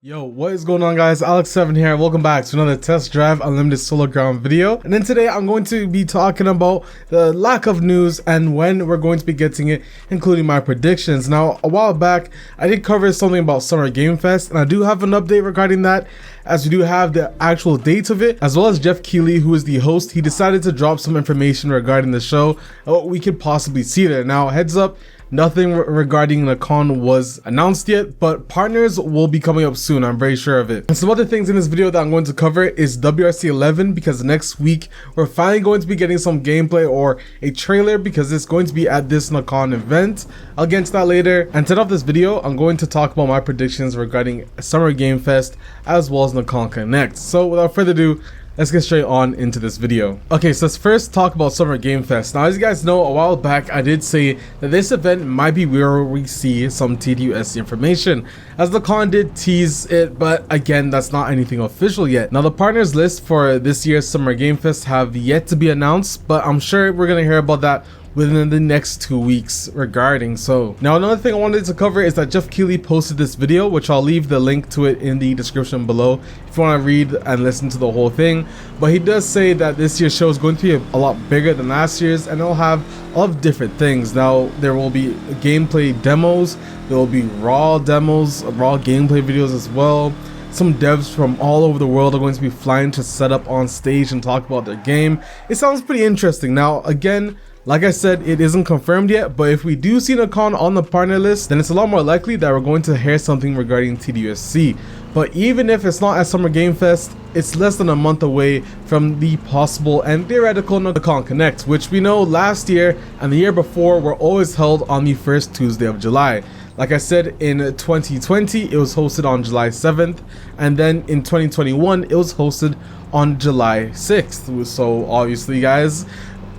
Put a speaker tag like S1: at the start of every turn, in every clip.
S1: Yo, what is going on, guys? Alex7 here. Welcome back to another test drive unlimited solar ground video. And then today I'm going to be talking about the lack of news and when we're going to be getting it, including my predictions. Now, a while back I did cover something about Summer Game Fest, and I do have an update regarding that, as we do have the actual dates of it, as well as Jeff Keighley, who is the host. He decided to drop some information regarding the show and what we could possibly see there. Now, heads up, nothing regarding the con was announced yet, but partners will be coming up soon, I'm very sure of it. And some other things in this video that I'm going to cover is WRC11, because next week we're finally going to be getting some gameplay or a trailer, because it's going to be at this Nakon event. I'll get into that later. And to end off this video, I'm going to talk about my predictions regarding Summer Game Fest as well as Nakon Connect. So without further ado, let's get straight on into this video. Okay, so let's first talk about Summer Game Fest. Now, as you guys know, a while back I did say that this event might be where we see some TDU information, as the con did tease it, but again, that's not anything official yet. Now, the partners list for this year's Summer Game Fest have yet to be announced, but I'm sure we're gonna hear about that within the next 2 weeks regarding. So now, another thing I wanted to cover is that Jeff Keighley posted this video, which I'll leave the link to it in the description below if you want to read and listen to the whole thing. But he does say that this year's show is going to be a lot bigger than last year's, and it'll have a lot of different things. Now, there will be gameplay demos, there will be raw demos, raw gameplay videos as well. Some devs from all over the world are going to be flying to set up on stage and talk about their game. It sounds pretty interesting. Now, again, like I said, it isn't confirmed yet, but if we do see Nakon on the partner list, then it's a lot more likely that we're going to hear something regarding TDUSC. But even if it's not at Summer Game Fest, it's less than a month away from the possible and theoretical Nakon Connect, which we know last year and the year before were always held on the first Tuesday of July. Like I said, in 2020, it was hosted on July 7th, and then in 2021, it was hosted on July 6th. So obviously, guys,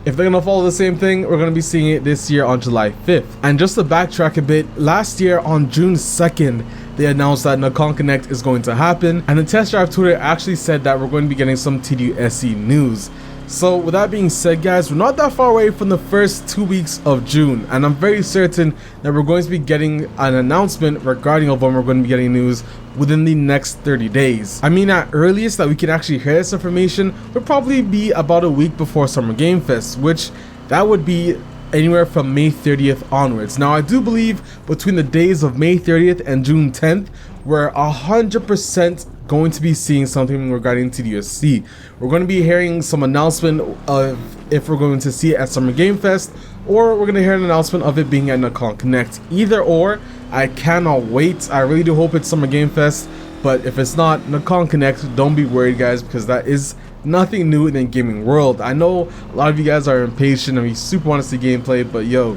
S1: if they're gonna follow the same thing, we're gonna be seeing it this year on July 5th. And just to backtrack a bit, last year on June 2nd, they announced that Nakon Connect is going to happen, and the test drive Twitter actually said that we're going to be getting some TDUSC news. So with that being said, guys, we're not that far away from the first 2 weeks of June, and I'm very certain that we're going to be getting an announcement regarding when we're going to be getting news within the next 30 days. I mean, at earliest that we can actually hear this information would probably be about a week before Summer Game Fest, which that would be anywhere from May 30th onwards. Now, I do believe between the days of May 30th and June 10th, we're 100% going to be seeing something regarding TDUSC. We're going to be hearing some announcement of if we're going to see it at Summer Game Fest, or we're going to hear an announcement of it being at Nakon Connect. Either or, I cannot wait. I really do hope it's Summer Game Fest, but if it's not Nakon Connect, don't be worried, guys, because that is nothing new in the gaming world. I know a lot of you guys are impatient and you super want to see gameplay, but yo,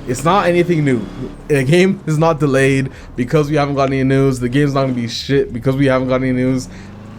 S1: it's not anything new. The game is not delayed because we haven't got any news. The game's not gonna be shit because we haven't got any news.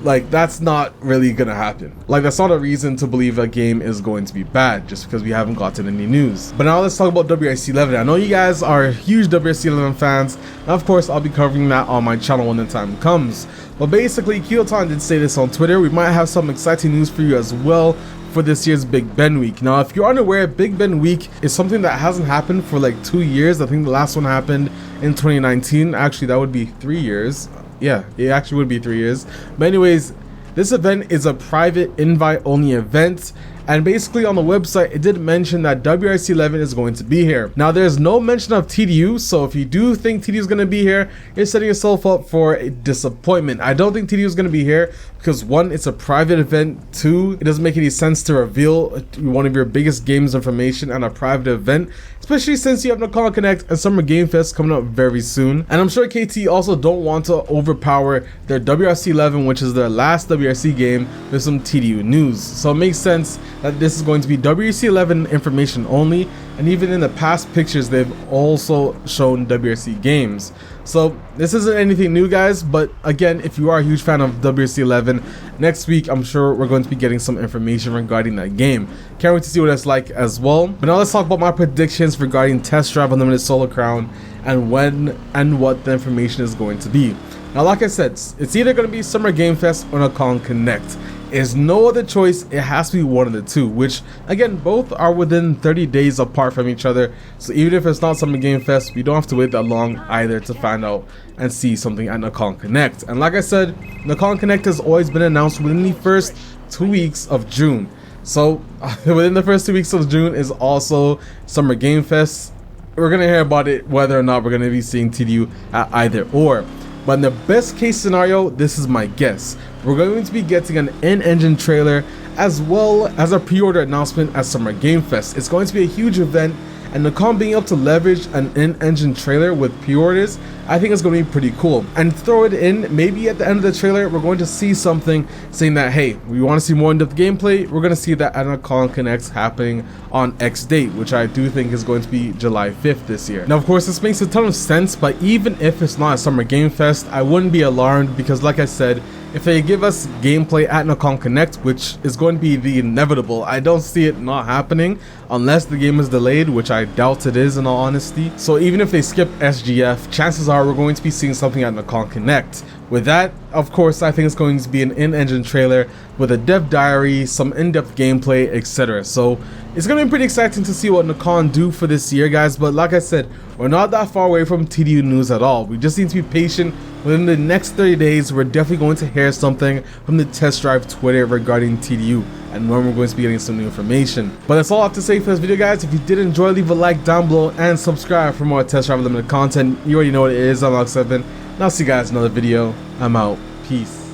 S1: Like, that's not really gonna happen. Like, that's not a reason to believe a game is going to be bad just because we haven't gotten any news. But now let's talk about WRC11. I know you guys are huge WRC11 fans, and of course I'll be covering that on my channel when the time comes. But basically, Kylotonn did say this on Twitter. We might have some exciting news for you as well for this year's Big Ben Week. Now, if you're unaware, Big Ben Week is something that hasn't happened for like 2 years. I think the last one happened in 2019. Actually, that would be 3 years. Yeah, it actually would be 3 years. But anyways, this event is a private invite-only event. And basically on the website, it did mention that WRC11 is going to be here. Now, there's no mention of TDU, so if you do think TDU is going to be here, you're setting yourself up for a disappointment. I don't think TDU is going to be here because, one, it's a private event. Two, it doesn't make any sense to reveal one of your biggest games information at a private event, especially since you have Nakon Connect and Summer Game Fest coming up very soon. And I'm sure KT also don't want to overpower their WRC11, which is their last WRC game, with some TDU news. So it makes sense that this is going to be WRC11 information only, and even in the past pictures they've also shown WRC games. So this isn't anything new, guys, but again, if you are a huge fan of WRC11, next week I'm sure we're going to be getting some information regarding that game. Can't wait to see what it's like as well. But now let's talk about my predictions regarding Test Drive Unlimited Solar Crown and when and what the information is going to be. Now, like I said, it's either going to be Summer Game Fest or Nakon Connect. is no other choice. It has to be one of the two, which again, both are within 30 days apart from each other. So even if it's not Summer Game Fest, we don't have to wait that long either to find out and see something at Nikon Connect. And like I said, Nikon Connect has always been announced within the first 2 weeks of June. So within the first 2 weeks of June is also Summer Game Fest. We're gonna hear about it whether or not we're gonna be seeing TDU at either or. But in the best case scenario, this is my guess, we're going to be getting an in-engine trailer as well as a pre-order announcement at Summer Game Fest. It's going to be a huge event, and Nikon being able to leverage an in-engine trailer with pre-orders, I think it's going to be pretty cool. And throw it in, maybe at the end of the trailer, we're going to see something saying that, hey, we want to see more in-depth gameplay. We're going to see that at Nikon Connect happening on X date, which I do think is going to be July 5th this year. Now, of course, this makes a ton of sense, but even if it's not a Summer Game Fest, I wouldn't be alarmed because, like I said, if they give us gameplay at Nikon Connect, which is going to be the inevitable, I don't see it not happening unless the game is delayed, which I doubt it is in all honesty. So even if they skip SGF, chances are we're going to be seeing something at Nikon Connect. With that, of course, I think it's going to be an in-engine trailer with a dev diary, some in-depth gameplay, etc. So it's going to be pretty exciting to see what Nikon do for this year, guys. But like I said, we're not that far away from TDU news at all. We just need to be patient. Within the next 30 days, we're definitely going to hear something from the test drive Twitter regarding TDU and when we're going to be getting some new information. But that's all I have to say for this video, guys. If you did enjoy, leave a like down below and subscribe for more test drive limited content. You already know what it is. I'm Alex7. And I'll see you guys in another video. I'm out. Peace.